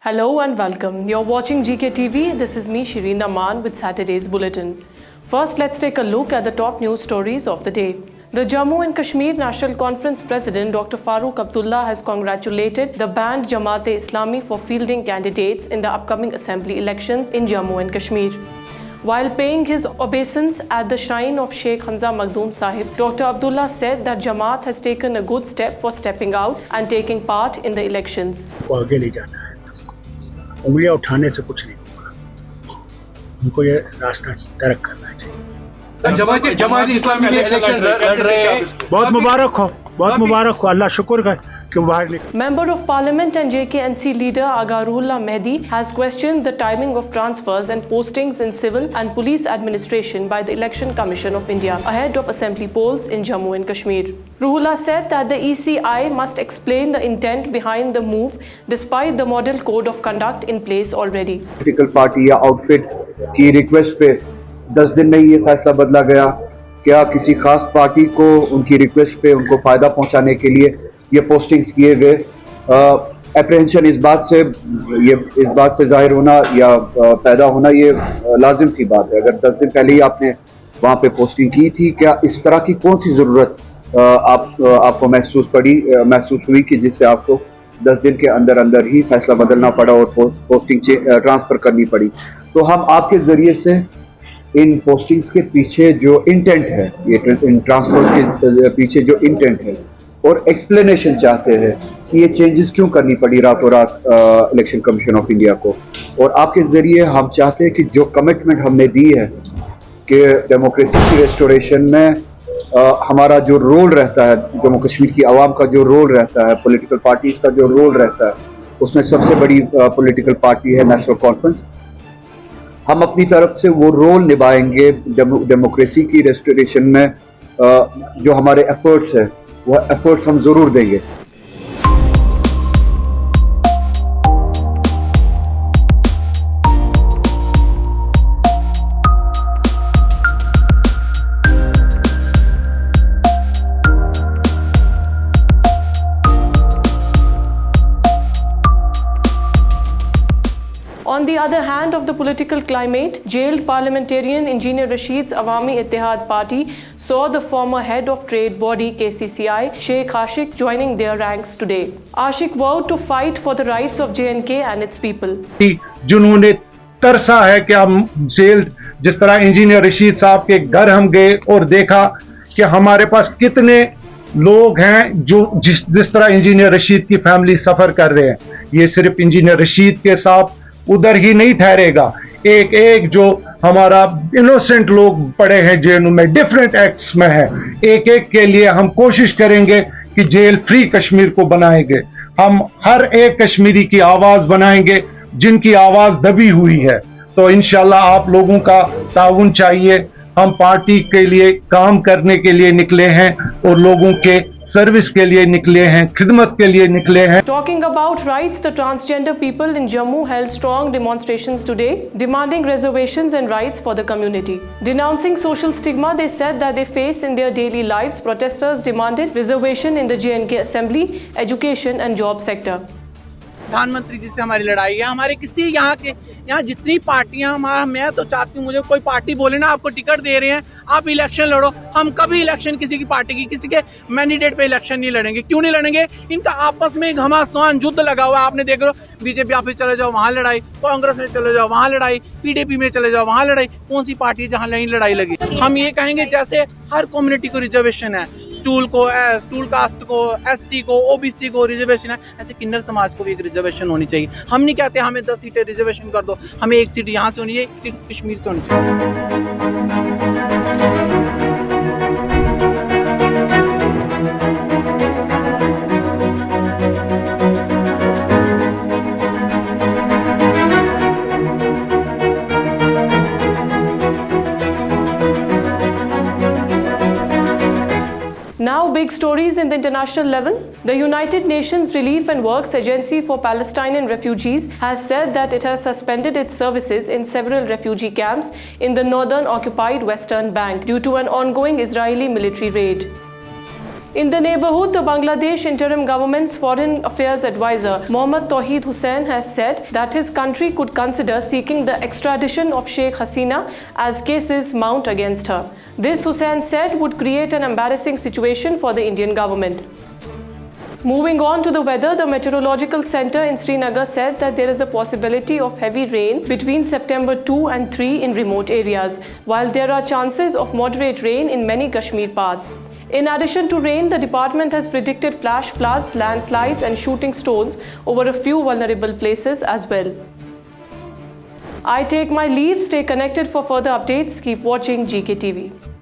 Hello and welcome. You're watching GKTV. This is me, Shireen Aman, with Saturday's Bulletin. First, let's take a look at the top news stories of the day. The Jammu and Kashmir National Conference President Dr. Farooq Abdullah has congratulated the banned Jamaat-e-Islami for fielding candidates in the upcoming assembly elections in Jammu and Kashmir. While paying his obeisance at the shrine of Sheikh Hamza Makhdoom Sahib, Dr. Abdullah said that Jamaat has taken a good step for stepping out and taking part in the elections. उंगलियां उठाने से कुछ नहीं होगा, उनको ये रास्ता तरक करना चाहिए। जमात इस्लामी के इलेक्शन लड़ रहे हैं, बहुत मुबारक हो, अल्लाह शुक्र है कि बाहर निकले। Member of Parliament and JKNC leader Agharullah Mehdi has questioned the timing of transfers and postings in civil and police administration by the Election Commission of India ahead of assembly polls in Jammu and Kashmir. Ruhullah said that the ECI must explain the intent behind the move despite the model code of conduct in place already. Political party या outfit की request पे 10 दिन में ये फैसला बदला गया। क्या किसी खास पार्टी को उनकी रिक्वेस्ट पे उनको फायदा पहुंचाने के लिए ये पोस्टिंग्स किए गए? एप्रीहेंशन इस बात से जाहिर होना या पैदा होना ये लाजिम सी बात है। अगर 10 दिन पहले ही आपने वहाँ पे पोस्टिंग की थी, क्या इस तरह की कौन सी ज़रूरत आपको महसूस हुई कि जिससे आपको 10 दिन के अंदर ही फैसला बदलना पड़ा और पोस्टिंग ट्रांसफ़र करनी पड़ी? तो हम आपके ज़रिए से इन पोस्टिंग्स के पीछे जो इंटेंट है, ये इन ट्रांसफर्स के पीछे जो इंटेंट है और एक्सप्लेनेशन चाहते हैं कि ये चेंजेस क्यों करनी पड़ी रातों रात इलेक्शन कमीशन ऑफ इंडिया को। और आपके ज़रिए हम चाहते हैं कि जो कमिटमेंट हमने दी है कि डेमोक्रेसी की रेस्टोरेशन में हमारा जो रोल रहता है, जम्मू कश्मीर की आवाम का जो रोल रहता है, पॉलिटिकल पार्टीज़ का जो रोल रहता है, उसमें सबसे बड़ी पॉलिटिकल पार्टी है नेशनल कॉन्फ्रेंस। हम अपनी तरफ से वो रोल निभाएंगे डेमोक्रेसी की रेस्टोरेशन में। जो हमारे एफर्ट्स है वो एफर्ट्स हम ज़रूर देंगे। On the other hand of the political climate, jailed parliamentarian Engineer Rashid's Awami Ittihad Party saw the former head of trade body KCCI, Sheikh Ashik, joining their ranks today. Ashik vowed to fight for the rights of JNK and its people. जिन्होंने तरसा है कि हम jail, जिस तरह engineer Rashid साहब के घर हम गए और देखा कि हमारे पास कितने लोग हैं जो जिस तरह इंजीनियर रशीद की फैमिली सफर कर रहे हैं। ये सिर्फ इंजीनियर रशीद के साथ उधर ही नहीं ठहरेगा, एक जो हमारा इनोसेंट लोग पड़े हैं जेलों में, डिफरेंट एक्ट्स में है, एक के लिए हम कोशिश करेंगे कि जेल फ्री कश्मीर को बनाएंगे। हम हर एक कश्मीरी की आवाज बनाएंगे जिनकी आवाज दबी हुई है। तो इंशाल्लाह आप लोगों का ताउन चाहिए। हम पार्टी के लिए काम करने के लिए निकले हैं और लोगों के सर्विस के लिए निकले हैं, खिदमत के लिए निकले हैं। Talking about rights, the transgender people in Jammu held strong demonstrations today, demanding reservations and rights for the community. Denouncing social stigma they said that they face in their daily lives, protesters demanded reservation in the JNK Assembly, education and job sector. प्रधानमंत्री जी से हमारी लड़ाई है। हमारे किसी यहाँ जितनी पार्टियां, मैं तो चाहती हूँ मुझे कोई पार्टी बोले ना आपको टिकट दे रहे हैं, आप इलेक्शन लड़ो। हम कभी इलेक्शन किसी की पार्टी की, किसी के मैंडेट पे इलेक्शन नहीं लड़ेंगे। क्यों नहीं लड़ेंगे? इनका आपस में घमासान युद्ध लगा हुआ है। आपने देख लो, बीजेपी ऑफिस चले जाओ वहाँ लड़ाई, कांग्रेस में चले जाओ वहाँ लड़ाई, पीडीपी में चले जाओ वहाँ लड़ाई। कौन सी पार्टी जहाँ नहीं लड़ाई लगी? हम ये कहेंगे जैसे हर कम्युनिटी को रिजर्वेशन है, स्टूल कास्ट को, एसटी को, ओबीसी को रिजर्वेशन है, ऐसे किन्नर समाज को भी एक रिजर्वेशन होनी चाहिए। हम नहीं कहते हमें 10 सीटें रिजर्वेशन कर दो, हमें 1 सीट यहाँ से होनी है, 1 सीट कश्मीर से होनी चाहिए। Now, big stories in the international level. The United Nations Relief and Works Agency for Palestinian Refugees has said that it has suspended its services in several refugee camps in the northern occupied Western Bank due to an ongoing Israeli military raid. In the neighborhood, the Bangladesh interim government's foreign affairs advisor, Mohammad Tawheed Hussain, has said that his country could consider seeking the extradition of Sheikh Hasina as cases mount against her. This, Hussain said, would create an embarrassing situation for the Indian government. Moving on to the weather, the Meteorological Center in Srinagar said that there is a possibility of heavy rain between September 2 and 3 in remote areas, while there are chances of moderate rain in many Kashmir parts. In addition to rain, the department has predicted flash floods, landslides and shooting stones over a few vulnerable places as well. I take my leave. Stay connected for further updates. Keep watching GK TV.